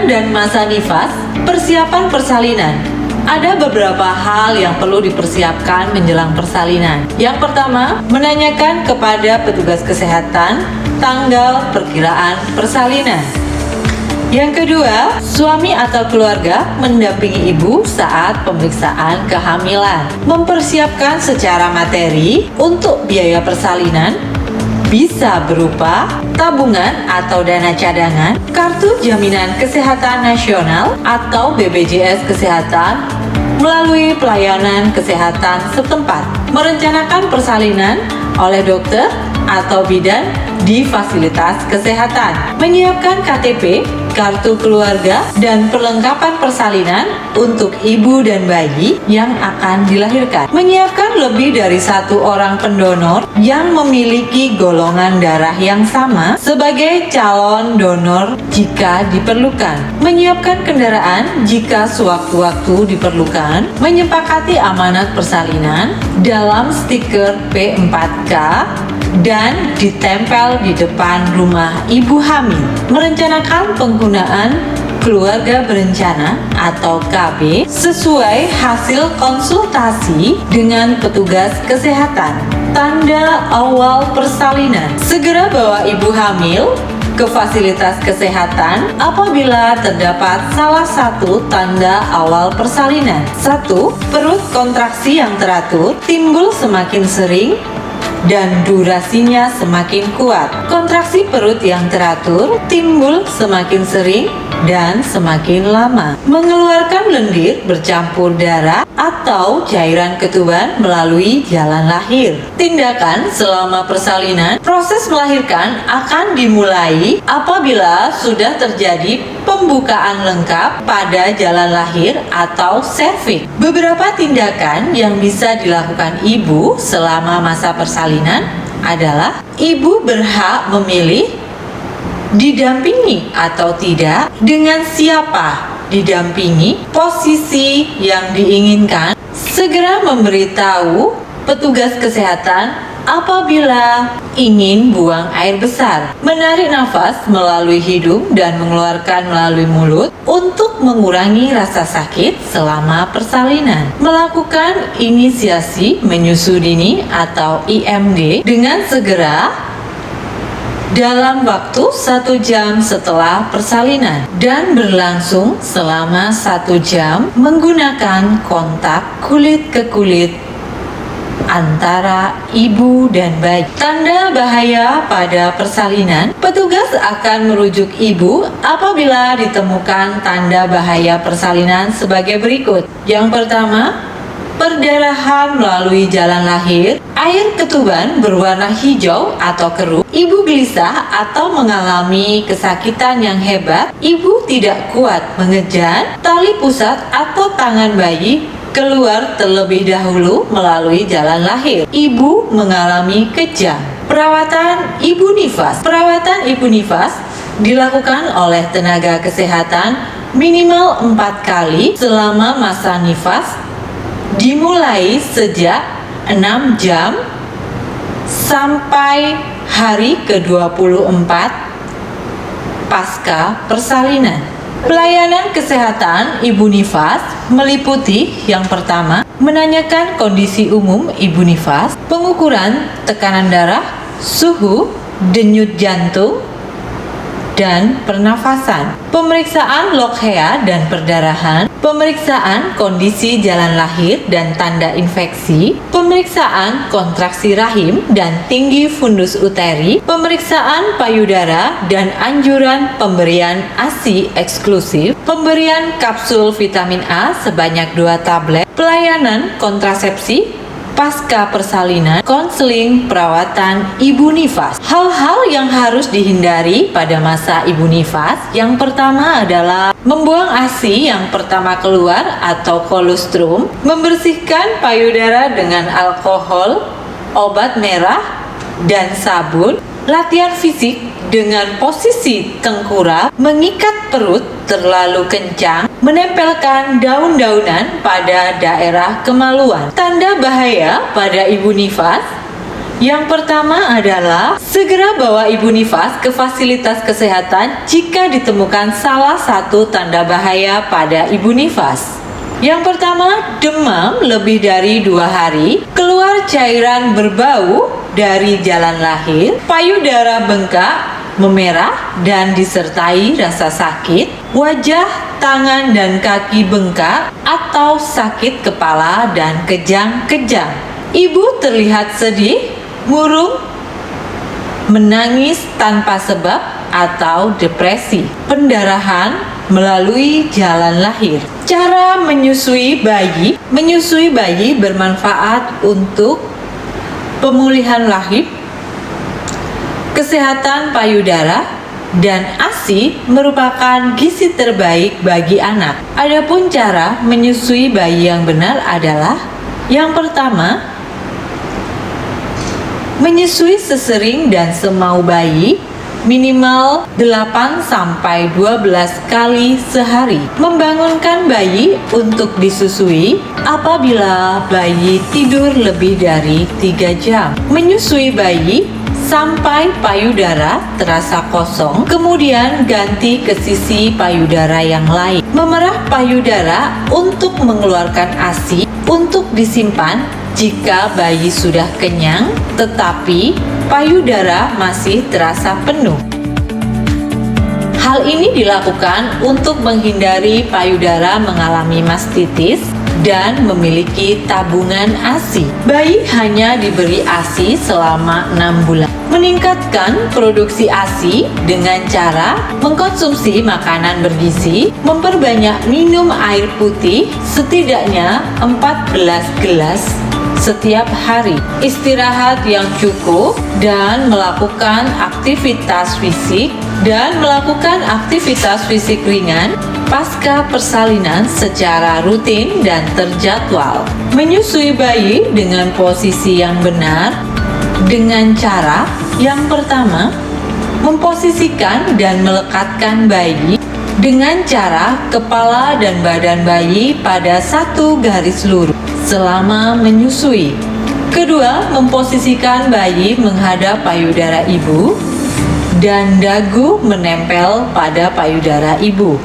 dan masa nifas, persiapan persalinan. Ada beberapa hal yang perlu dipersiapkan menjelang persalinan. Yang pertama, menanyakan kepada petugas kesehatan tanggal perkiraan persalinan. Yang kedua, suami atau keluarga mendampingi ibu saat pemeriksaan kehamilan. Mempersiapkan secara materi untuk biaya persalinan bisa berupa tabungan atau dana cadangan, kartu jaminan kesehatan nasional atau BPJS Kesehatan melalui pelayanan kesehatan setempat, merencanakan persalinan oleh dokter atau bidan di fasilitas kesehatan, menyiapkan KTP, kartu keluarga, dan perlengkapan persalinan untuk ibu dan bayi yang akan dilahirkan, menyiapkan lebih dari satu orang pendonor yang memiliki golongan darah yang sama sebagai calon donor jika diperlukan, menyiapkan kendaraan jika sewaktu-waktu diperlukan, menyepakati amanat persalinan dalam stiker P4K dan ditempel di depan rumah ibu hamil, merencanakan penggunaan keluarga berencana atau KB sesuai hasil konsultasi dengan petugas kesehatan. Tanda awal persalinan: segera bawa ibu hamil ke fasilitas kesehatan apabila terdapat salah satu tanda awal persalinan. 1. Perut kontraksi yang teratur, timbul semakin sering dan durasinya semakin kuat. Kontraksi perut yang teratur timbul semakin sering dan semakin lama. Mengeluarkan lendir bercampur darah atau cairan ketuban melalui jalan lahir. Tindakan selama persalinan: proses melahirkan akan dimulai apabila sudah terjadi pembukaan lengkap pada jalan lahir atau serviks. Beberapa tindakan yang bisa dilakukan ibu selama masa persalinan adalah: ibu berhak memilih didampingi atau tidak, dengan siapa didampingi, posisi yang diinginkan, segera memberitahu petugas kesehatan apabila ingin buang air besar, menarik nafas melalui hidung dan mengeluarkan melalui mulut untuk mengurangi rasa sakit selama persalinan, melakukan inisiasi menyusui dini atau IMD dengan segera dalam waktu 1 jam setelah persalinan dan berlangsung selama 1 jam menggunakan kontak kulit ke kulit antara ibu dan bayi. Tanda bahaya pada persalinan: petugas akan merujuk ibu apabila ditemukan tanda bahaya persalinan sebagai berikut. Yang pertama, perdarahan melalui jalan lahir, air ketuban berwarna hijau atau keruh, ibu gelisah atau mengalami kesakitan yang hebat, ibu tidak kuat mengejar, tali pusat atau tangan bayi keluar terlebih dahulu melalui jalan lahir, ibu mengalami kejang. Perawatan ibu nifas: perawatan ibu nifas dilakukan oleh tenaga kesehatan minimal 4 kali selama masa nifas, dimulai sejak 6 jam sampai hari ke-24 pasca persalinan. Pelayanan kesehatan ibu nifas meliputi: yang pertama, menanyakan kondisi umum ibu nifas, pengukuran tekanan darah, suhu, denyut jantung, dan pernafasan, pemeriksaan lokhea dan perdarahan, pemeriksaan kondisi jalan lahir dan tanda infeksi, pemeriksaan kontraksi rahim dan tinggi fundus uteri, pemeriksaan payudara dan anjuran pemberian ASI eksklusif, pemberian kapsul vitamin A sebanyak 2 tablet, pelayanan kontrasepsi pasca persalinan, konseling perawatan ibu nifas. Hal-hal yang harus dihindari pada masa ibu nifas: yang pertama adalah membuang ASI yang pertama keluar atau kolostrum, membersihkan payudara dengan alkohol, obat merah, dan sabun, latihan fisik dengan posisi tengkurap, mengikat perut terlalu kencang, menempelkan daun-daunan pada daerah kemaluan. Tanda bahaya pada ibu nifas: Yang pertama adalah segera bawa ibu nifas ke fasilitas kesehatan jika ditemukan salah satu tanda bahaya pada ibu nifas. Yang pertama, demam lebih dari 2 hari, keluar cairan berbau dari jalan lahir, payudara bengkak, memerah dan disertai rasa sakit, wajah, tangan, dan kaki bengkak atau sakit kepala dan kejang-kejang. Ibu terlihat sedih, murung, menangis tanpa sebab atau depresi, pendarahan melalui jalan lahir. Cara menyusui bayi. Menyusui bayi bermanfaat untuk pemulihan lahir, kesehatan payudara, dan ASI merupakan gizi terbaik bagi anak. Adapun cara menyusui bayi yang benar adalah yang pertama, menyusui sesering dan semau bayi minimal 8-12 kali sehari. Membangunkan bayi untuk disusui apabila bayi tidur lebih dari 3 jam. Menyusui bayi sampai payudara terasa kosong, kemudian ganti ke sisi payudara yang lain. Memerah payudara untuk mengeluarkan ASI untuk disimpan jika bayi sudah kenyang, tetapi payudara masih terasa penuh. Hal ini dilakukan untuk menghindari payudara mengalami mastitis dan memiliki tabungan ASI. Bayi hanya diberi ASI selama 6 bulan. Meningkatkan produksi ASI dengan cara mengkonsumsi makanan bergizi, memperbanyak minum air putih setidaknya 14 gelas setiap hari, istirahat yang cukup, dan melakukan aktivitas fisik ringan pasca persalinan secara rutin dan terjadwal. Menyusui bayi dengan posisi yang benar dengan cara yang pertama, memposisikan dan melekatkan bayi dengan cara kepala dan badan bayi pada satu garis lurus selama menyusui. Kedua, memposisikan bayi menghadap payudara ibu dan dagu menempel pada payudara ibu.